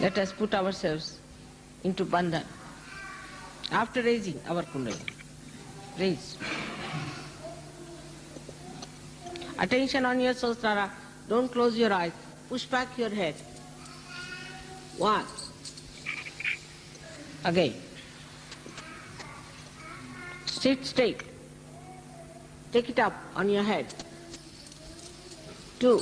Let us put ourselves into bandhan. After raising our kundalini, raise. Attention on your Sahasrara. Don't close your eyes. Push back your head. 1. Again. Sit straight. Take it up on your head. 2.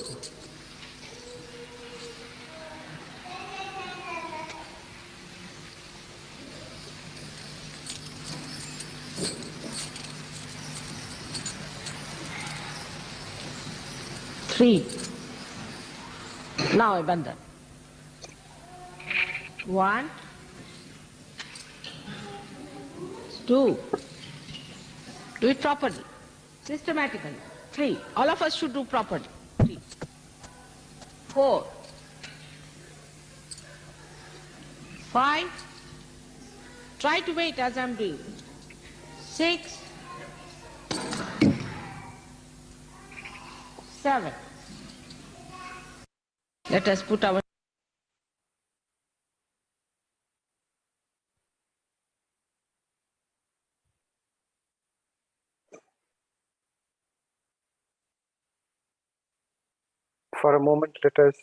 3. Now a bandhan. 1, 2. Do it properly, systematically. 3. All of us should do properly. 3. 4. 5. Try to wait as I'm doing. 6. 7. Let us put our For a moment, let us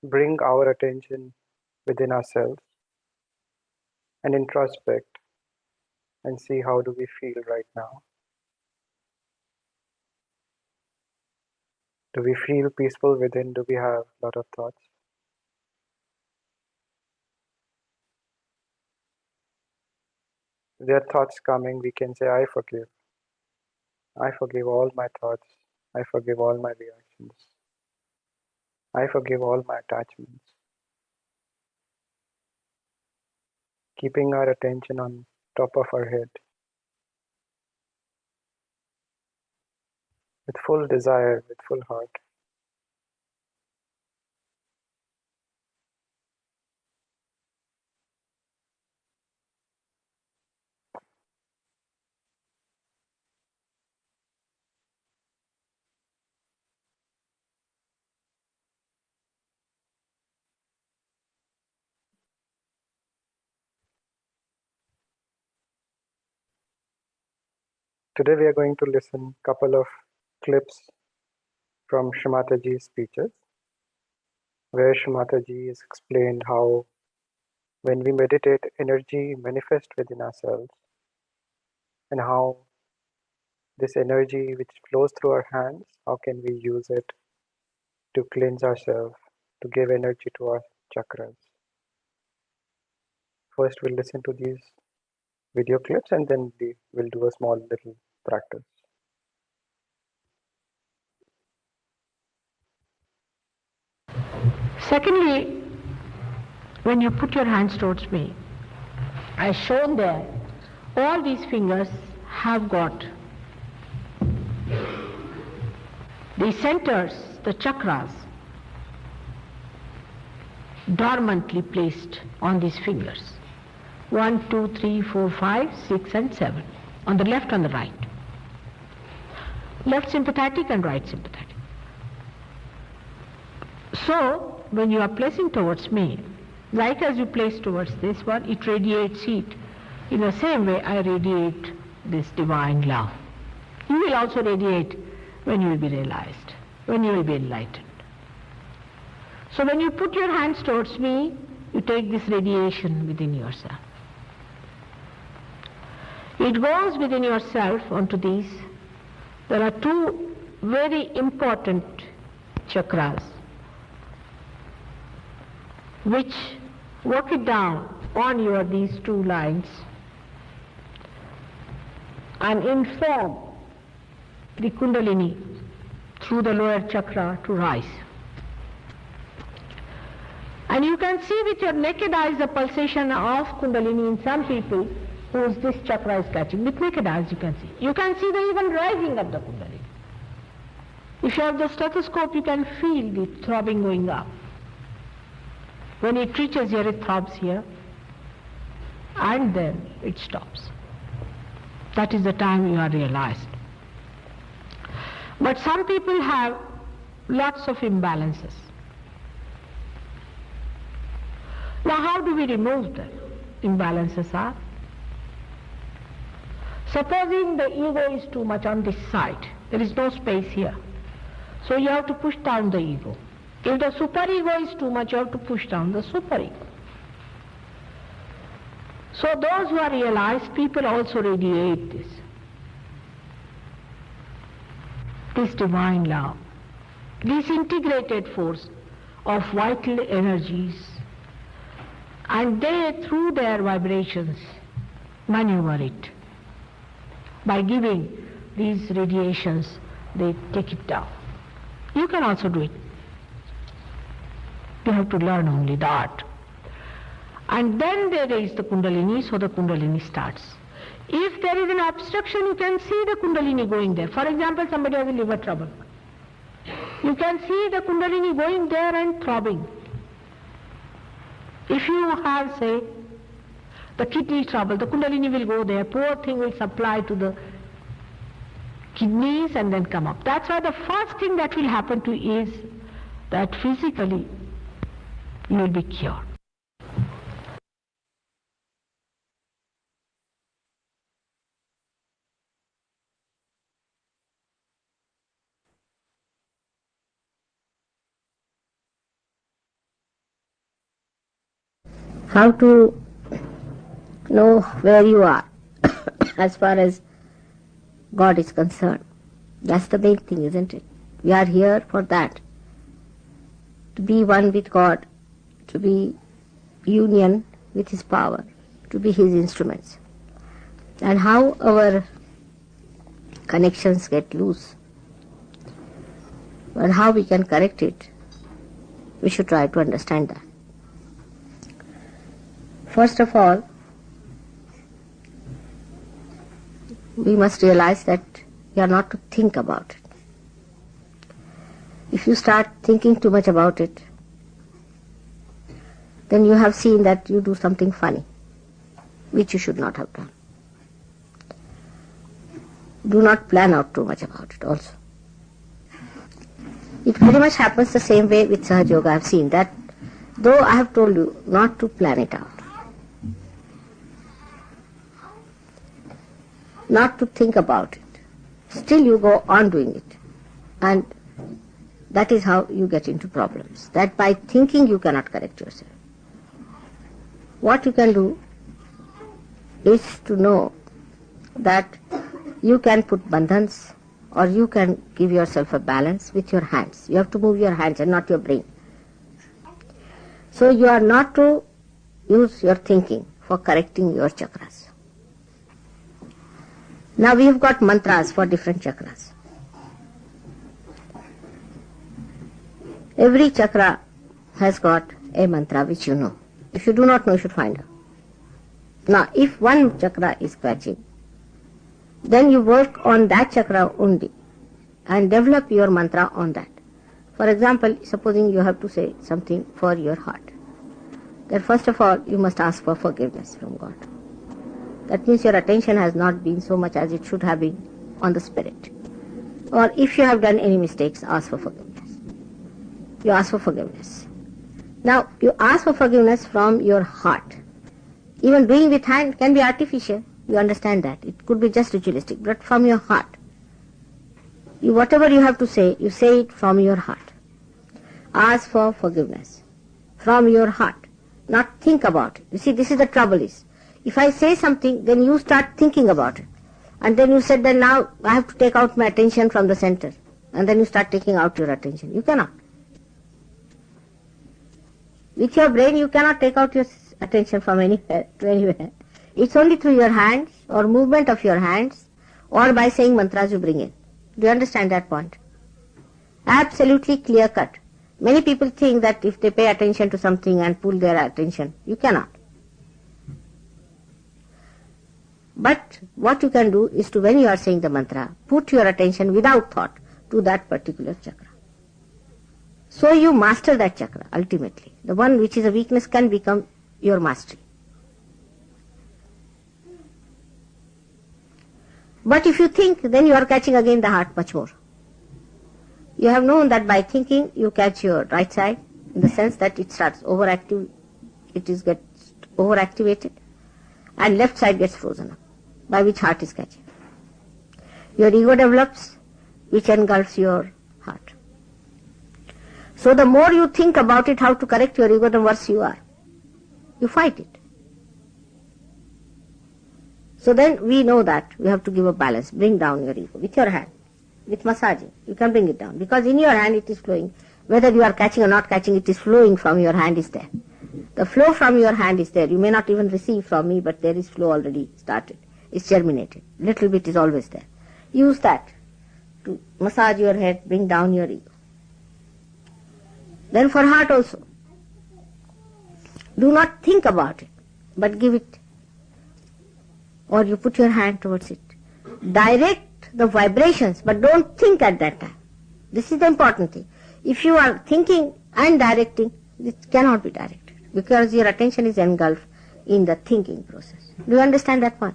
bring our attention within ourselves and introspect and see how do we feel right now. Do we feel peaceful within? Do we have a lot of thoughts? If there are thoughts coming, we can say, I forgive. I forgive all my thoughts. I forgive all my reactions. I forgive all my attachments. Keeping our attention on top of our head with full desire, with full heart. Today we are going to listen a couple of clips from Shri Mataji's speeches, where Shri Mataji has explained how when we meditate, energy manifests within ourselves, and how this energy which flows through our hands, how can we use it to cleanse ourselves, to give energy to our chakras. First we'll listen to these video clips and then we'll do a small little practice. Secondly, when you put your hands towards me, as shown there, all these fingers have got the centers, the chakras, dormantly placed on these fingers. 1, 2, 3, 4, 5, 6 and 7. On the left and the right. Left sympathetic and right sympathetic. So, when you are placing towards me, like as you place towards this one, it radiates heat. In the same way, I radiate this divine love. You will also radiate when you will be realized, when you will be enlightened. So when you put your hands towards me, you take this radiation within yourself. It goes within yourself onto these. There are two very important chakras which work it down on these two lines and inform the Kundalini through the lower chakra to rise. And you can see with your naked eyes the pulsation of Kundalini in some people whose this chakra is catching. With naked eyes you can see. You can see the even rising of the Kundalini. If you have the stethoscope, you can feel the throbbing going up. When it reaches here, it throbs here, and then it stops. That is the time you are realized. But some people have lots of imbalances. Now how do we remove the imbalances are? Supposing the ego is too much on this side, there is no space here. So you have to push down the ego. If the superego is too much, you have to push down the superego. So those who are realized, people also radiate this divine love, this integrated force of vital energies, and they, through their vibrations, maneuver it. By giving these radiations, they take it down. You can also do it. You have to learn only the art. And then they raise the Kundalini, so the Kundalini starts. If there is an obstruction, you can see the Kundalini going there. For example, somebody has a liver trouble. You can see the Kundalini going there and throbbing. If you have, say, the kidney trouble, the Kundalini will go there, poor thing will supply to the kidneys and then come up. That's why the first thing that will happen to you is that physically you will be cured. How to know where you are as far as God is concerned. That's the main thing, isn't it? We are here for that. To be one with God, to be union with His power, to be His instruments. And how our connections get loose and how we can correct it, we should try to understand that. First of all, we must realize that we are not to think about it. If you start thinking too much about it, then you have seen that you do something funny, which you should not have done. Do not plan out too much about it also. It very much happens the same way with Sahaja Yoga. I have seen that, though I have told you not to plan it out, not to think about it, still you go on doing it. And that is how you get into problems. That by thinking you cannot correct yourself. What you can do is to know that you can put bandhans or you can give yourself a balance with your hands. You have to move your hands and not your brain. So you are not to use your thinking for correcting your chakras. Now we have got mantras for different chakras. Every chakra has got a mantra which you know. If you do not know, you should find out. Now, if one chakra is scratching, then you work on that chakra only and develop your mantra on that. For example, supposing you have to say something for your heart, then first of all, you must ask for forgiveness from God. That means your attention has not been so much as it should have been on the spirit. Or if you have done any mistakes, ask for forgiveness. You ask for forgiveness. Now, you ask for forgiveness from your heart. Even doing with hand can be artificial. You understand that. It could be just ritualistic, but from your heart. Whatever you have to say, you say it from your heart. Ask for forgiveness from your heart. Not think about it. You see, this is the trouble is. If I say something, then you start thinking about it. And then you said that now I have to take out my attention from the center. And then you start taking out your attention. You cannot. With your brain, you cannot take out your attention from anywhere to anywhere. It's only through your hands or movement of your hands or by saying mantras you bring in. Do you understand that point? Absolutely clear cut. Many people think that if they pay attention to something and pull their attention, you cannot. But what you can do is to, when you are saying the mantra, put your attention without thought to that particular chakra. So you master that chakra ultimately. The one which is a weakness can become your mastery. But if you think, then you are catching again the heart much more. You have known that by thinking you catch your right side in the sense that it starts overactive it is gets overactivated, and left side gets frozen up, by which heart is catching. Your ego develops, which engulfs your heart. So the more you think about it, how to correct your ego, the worse you are. You fight it. So then we know that we have to give a balance, bring down your ego with your hand, with massaging. You can bring it down, because in your hand it is flowing. Whether you are catching or not catching, it is flowing from your hand is there. The flow from your hand is there. You may not even receive from me, but there is flow already started. It's germinated. Little bit is always there. Use that to massage your head, bring down your ego. Then for heart also. Do not think about it, but give it. Or you put your hand towards it. Direct the vibrations, but don't think at that time. This is the important thing. If you are thinking and directing, it cannot be directed, because your attention is engulfed in the thinking process. Do you understand that one?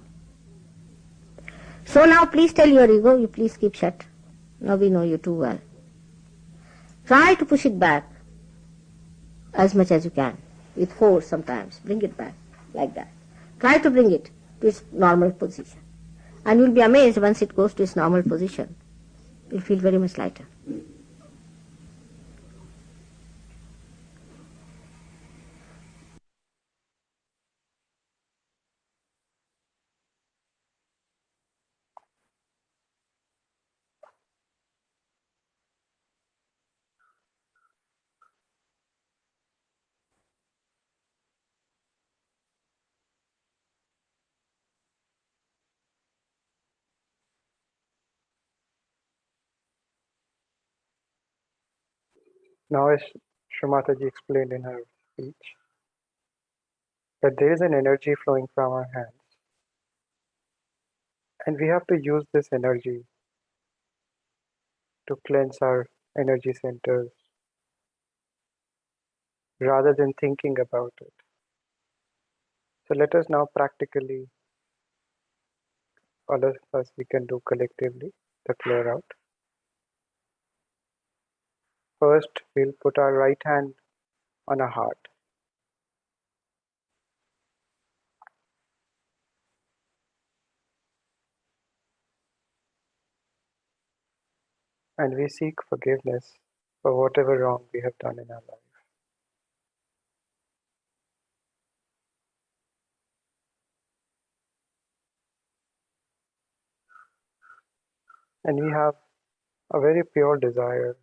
So now please tell your ego, you please keep shut. Now we know you too well. Try to push it back as much as you can, with force sometimes. Bring it back, like that. Try to bring it to its normal position. And you'll be amazed once it goes to its normal position. You'll feel very much lighter. Now, as Srimataji explained in her speech, that there is an energy flowing from our hands, and we have to use this energy to cleanse our energy centers rather than thinking about it. So let us now practically, all of us we can do collectively, the clear out. First, we'll put our right hand on our heart. And we seek forgiveness for whatever wrong we have done in our life. And we have a very pure desire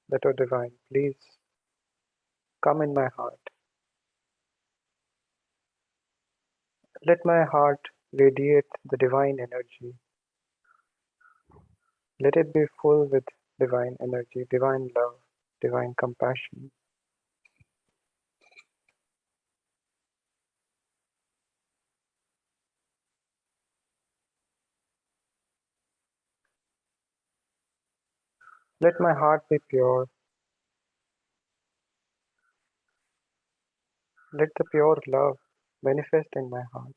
that, O Divine, please come in my heart. Let my heart radiate the divine energy. Let it be full with divine energy, divine love, divine compassion. Let my heart be pure. Let the pure love manifest in my heart.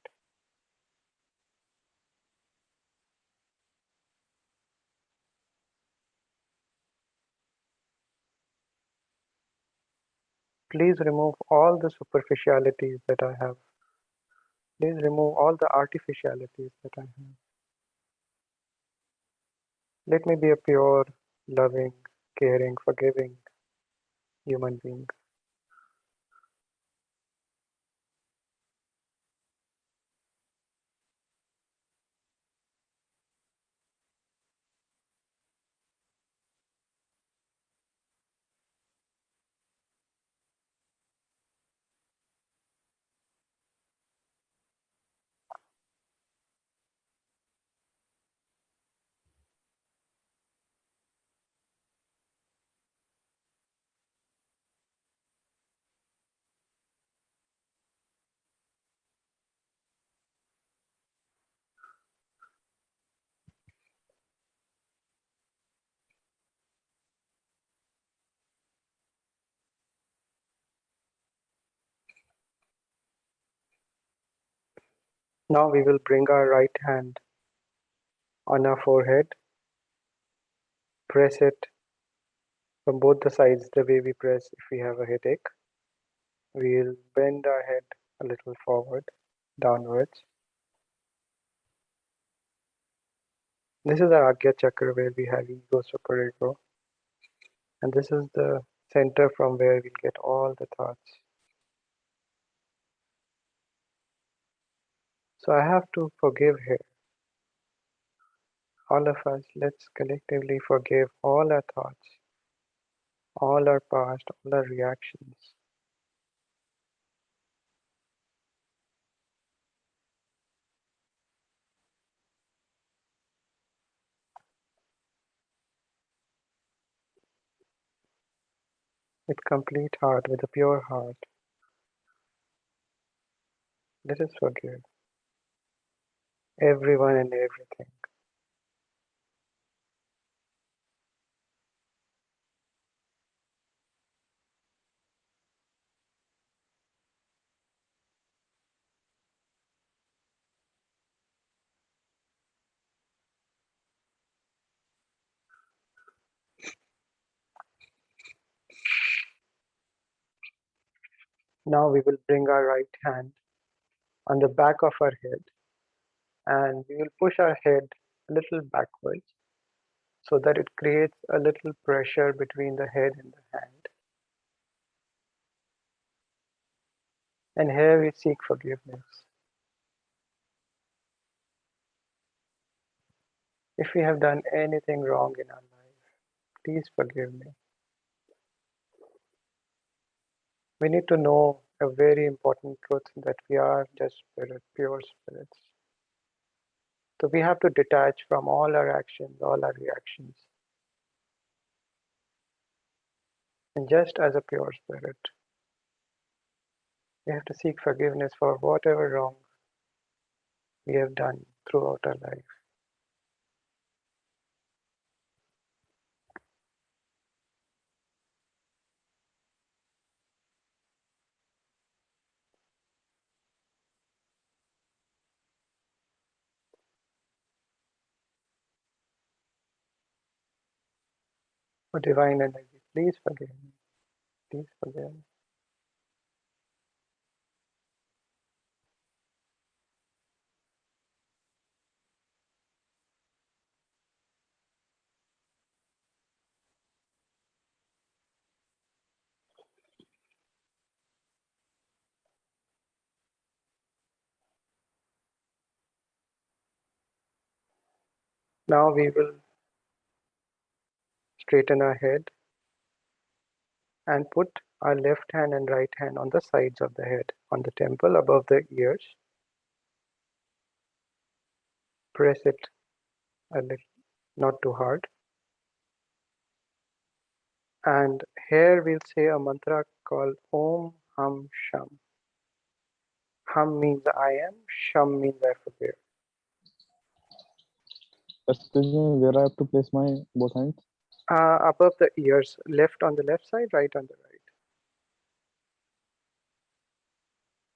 Please remove all the superficialities that I have. Please remove all the artificialities that I have. Let me be a pure, loving, caring, forgiving human being. Now we will bring our right hand on our forehead, press it from both the sides the way we press if we have a headache, We'll bend our head a little forward, downwards. This is our Agya Chakra where we have ego, superego. And this is the center from where we get all the thoughts. So I have to forgive here. All of us, let's collectively forgive all our thoughts, all our past, all our reactions. With complete heart, with a pure heart, let us forgive everyone and everything. Now we will bring our right hand on the back of our head and we will push our head a little backwards so that it creates a little pressure between the head and the hand. And here we seek forgiveness. If we have done anything wrong in our life, please forgive me. We need to know a very important truth that we are just spirit, pure spirits. So we have to detach from all our actions, all our reactions. And just as a pure spirit, we have to seek forgiveness for whatever wrong we have done throughout our life. Oh, divine energy, please forgive me. Please forgive me. Now we will straighten our head and put our left hand and right hand on the sides of the head, on the temple above the ears. Press it a little, not too hard. And here we'll say a mantra called Om Hum Sham. Hum means I am, Sham means I forgive. Excuse me, where I have to place my both hands? Above the ears, left on the left side, right on the right.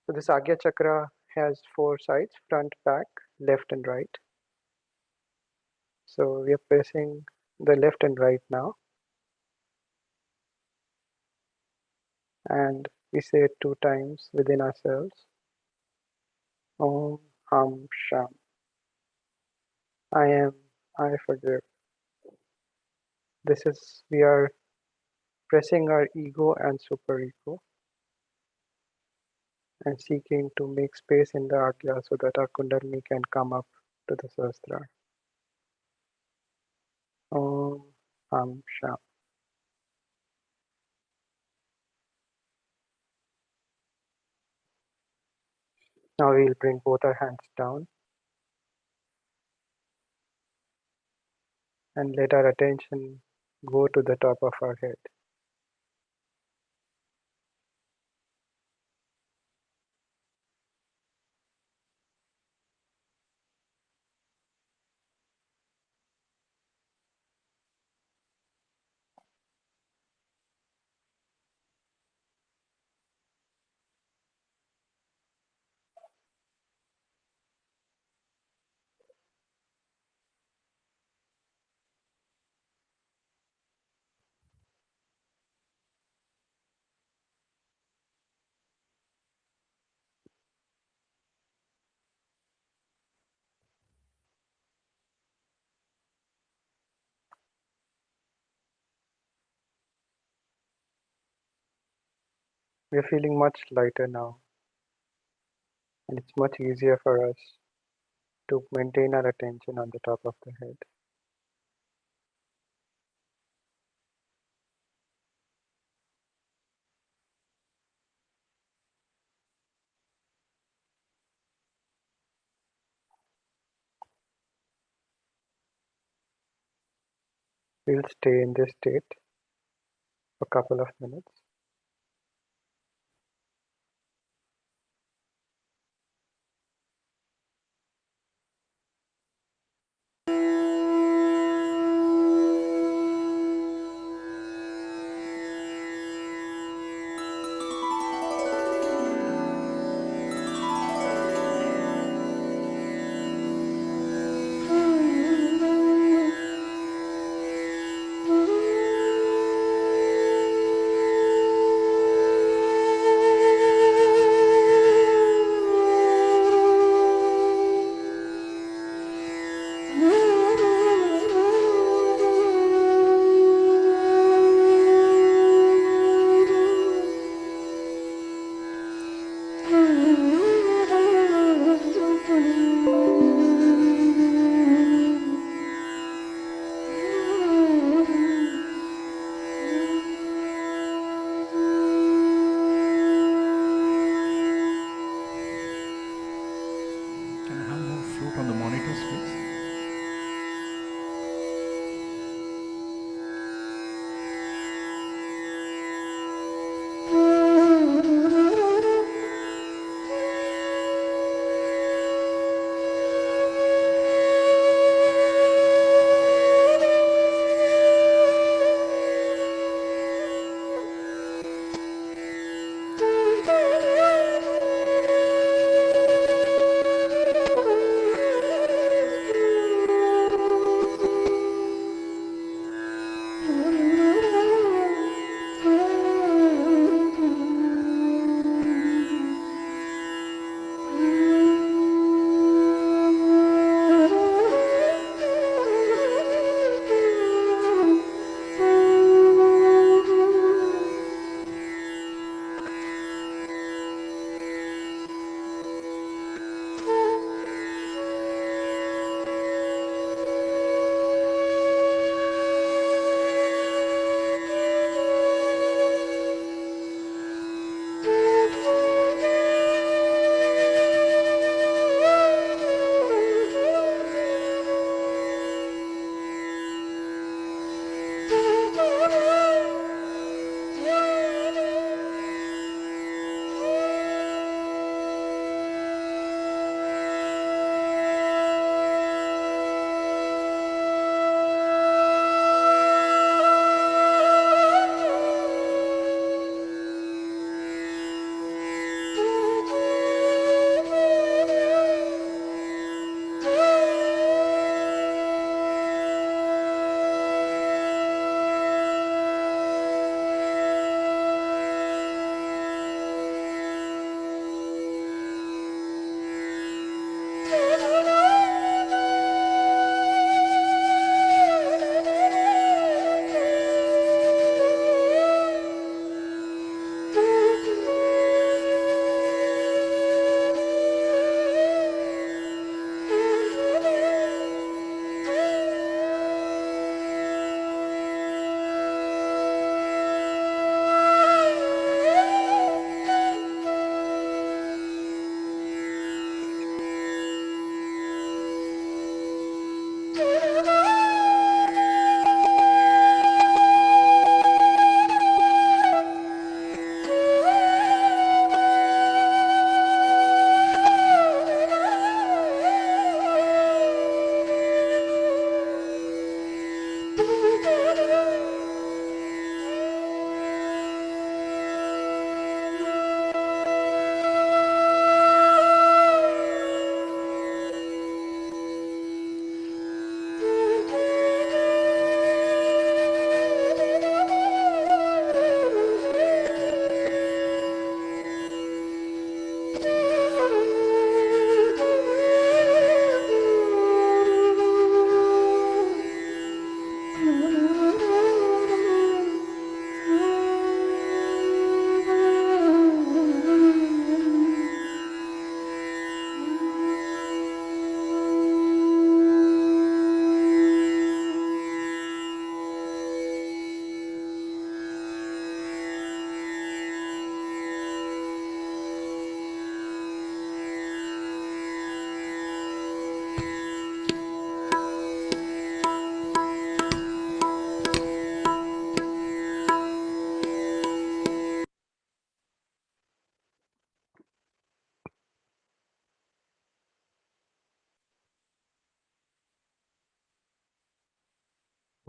So this Agya Chakra has 4 sides, front, back, left and right. So we are pressing the left and right now. And we say it 2 times within ourselves. Om Hum Sham. I am, I forgive. This is, we are pressing our ego and superego and seeking to make space in the Agya so that our Kundalini can come up to the Sahasrara. Om Hum Sham. Now we'll bring both our hands down and let our attention go to the top of our head. We're feeling much lighter now, and it's much easier for us to maintain our attention on the top of the head. We'll stay in this state for a couple of minutes.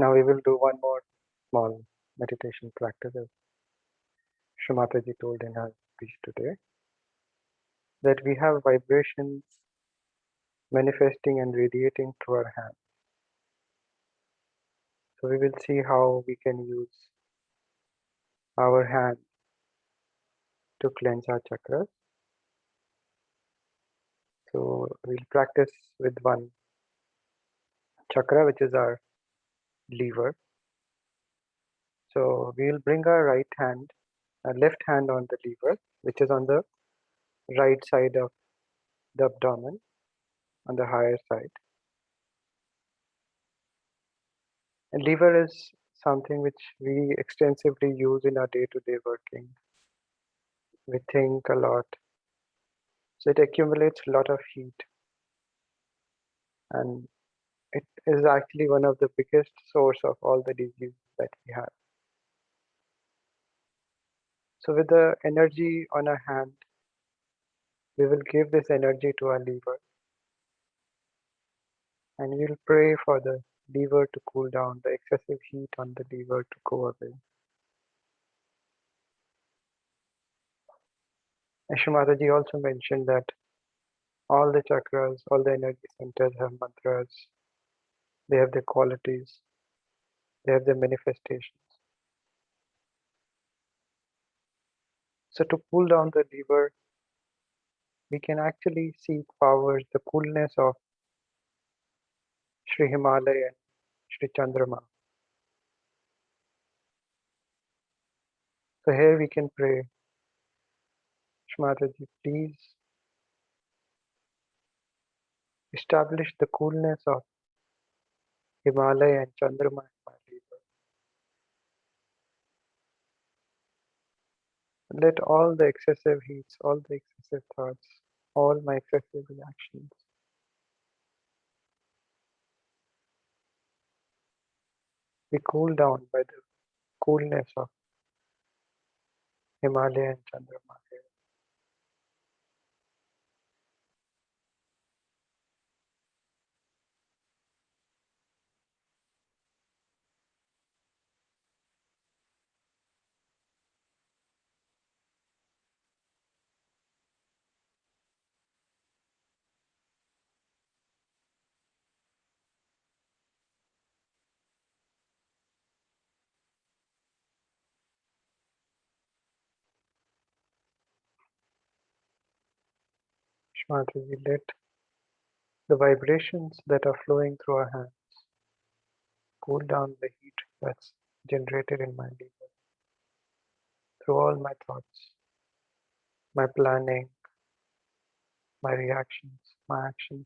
Now we will do one more small meditation practice, as Shri Mataji told in her speech today, that we have vibrations manifesting and radiating through our hand. So we will see how we can use our hand to cleanse our chakras. So we'll practice with one chakra, which is our lever. So we'll bring our left hand on the lever, which is on the right side of the abdomen, on the higher side. And lever is something which we extensively use in our day-to-day working. We think a lot, so it accumulates a lot of heat, and it is actually one of the biggest source of all the diseases that we have. So with the energy on our hand, we will give this energy to our lever, and we'll pray for the lever to cool down, the excessive heat on the lever to go away. And Shri Mataji also mentioned that all the chakras, all the energy centers have mantras, they have their qualities, they have their manifestations. So to cool down the lever, we can actually seek powers, the coolness of Sri Himalaya and Sri Chandrama. So here we can pray, Shri Mataji, please establish the coolness of Himalaya and Chandrama in my lever. Let all the excessive heats, all the excessive thoughts, all my excessive reactions be cooled down by the coolness of Himalaya and Chandrama here. Shri Mataji, let the vibrations that are flowing through our hands cool down the heat that's generated in my liver through all my thoughts, my planning, my reactions, my actions.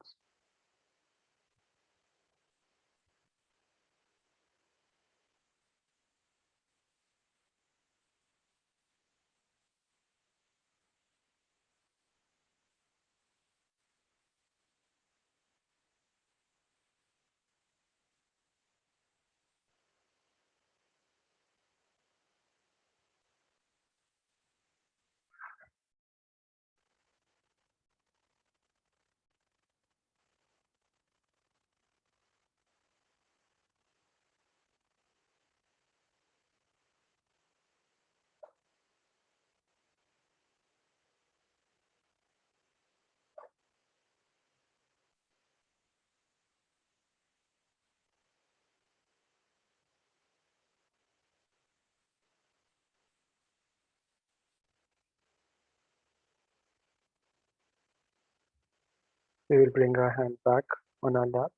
We will bring our hand back on our lap,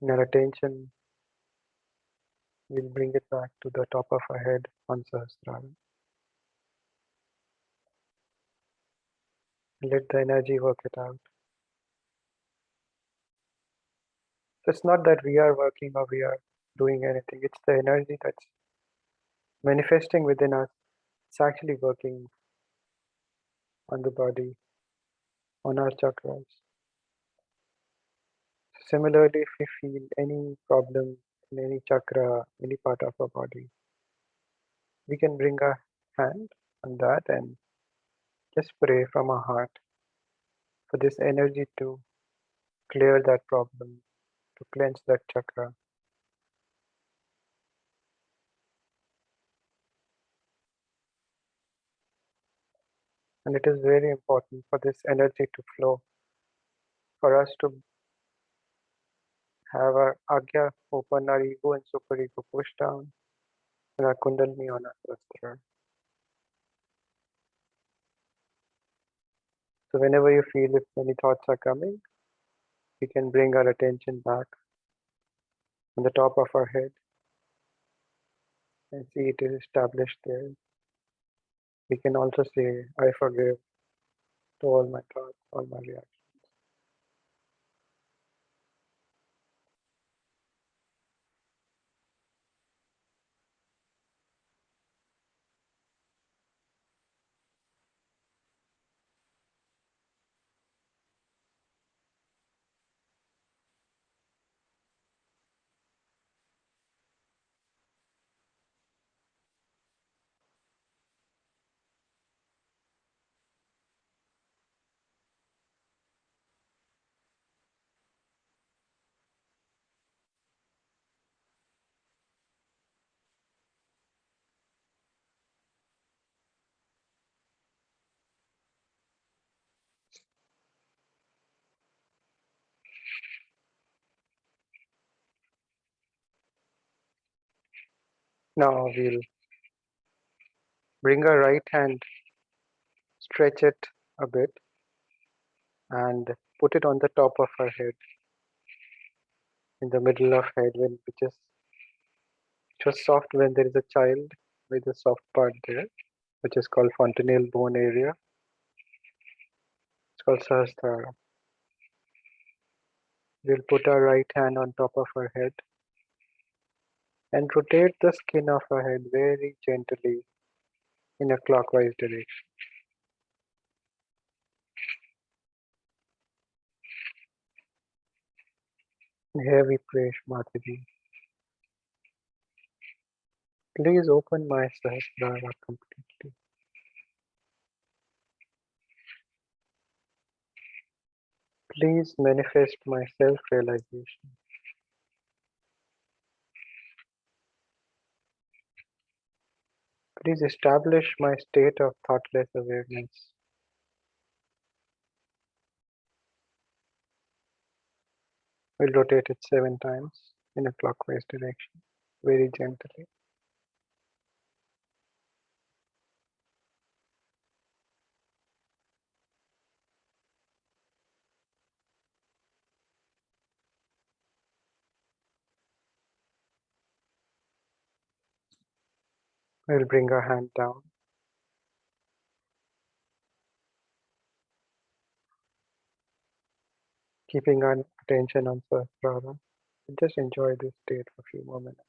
and our attention we'll bring it back to the top of our head on Sahasrara. Let the energy work it out. So it's not that we are working or we are doing anything, it's the energy that's manifesting within us. It's actually working on the body, on our chakras. Similarly, if we feel any problem in any chakra, any part of our body, we can bring our hand on that and just pray from our heart for this energy to clear that problem, to cleanse that chakra. And it is very important for this energy to flow, for us to have our Agya open, our ego and superego push down, and our Kundalini on our Sahasrara. So whenever you feel if any thoughts are coming, we can bring our attention back on the top of our head and see it is established there. We can also say, I forgive to all my thoughts, all my reactions. Now we'll bring our right hand, stretch it a bit, and put it on the top of our head, in the middle of head, which is soft when there is a child with a soft part there, which is called fontanelle bone area. It's called Sahasrara. We'll put our right hand on top of our head and rotate the skin of our head very gently in a clockwise direction. And here we pray, Mataji. Please open my Sahasrara completely. Please manifest my self-realization. Please establish my state of thoughtless awareness. We'll rotate it 7 times in a clockwise direction, very gently. We'll bring our hand down. Keeping our attention on Sahasrara. Just enjoy this state for a few more minutes.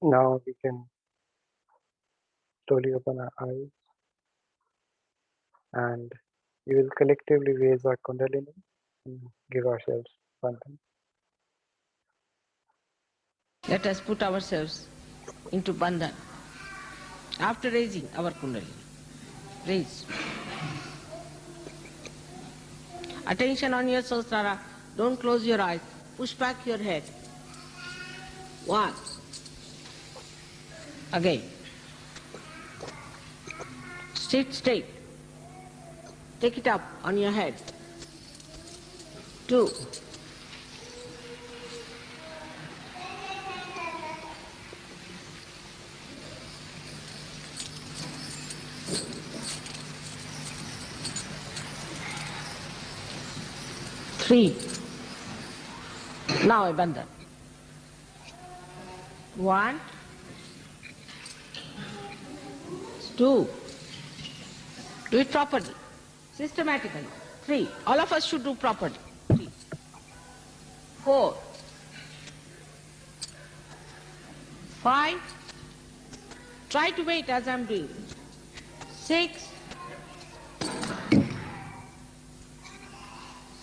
Now we can slowly open our eyes and we will collectively raise our Kundalini and give ourselves bandhan. Let us put ourselves into bandhan. After raising our Kundalini, raise. Attention on your Sahasrara. Don't close your eyes. Push back your head. 1. Again. Sit straight. Take it up on your head. 2. Three. Now a bandhan. 1, 2. Do it properly, systematically. 3. All of us should do properly. 3. 4. 5. Try to wait as I'm doing. 6.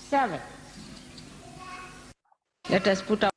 7. Let us put our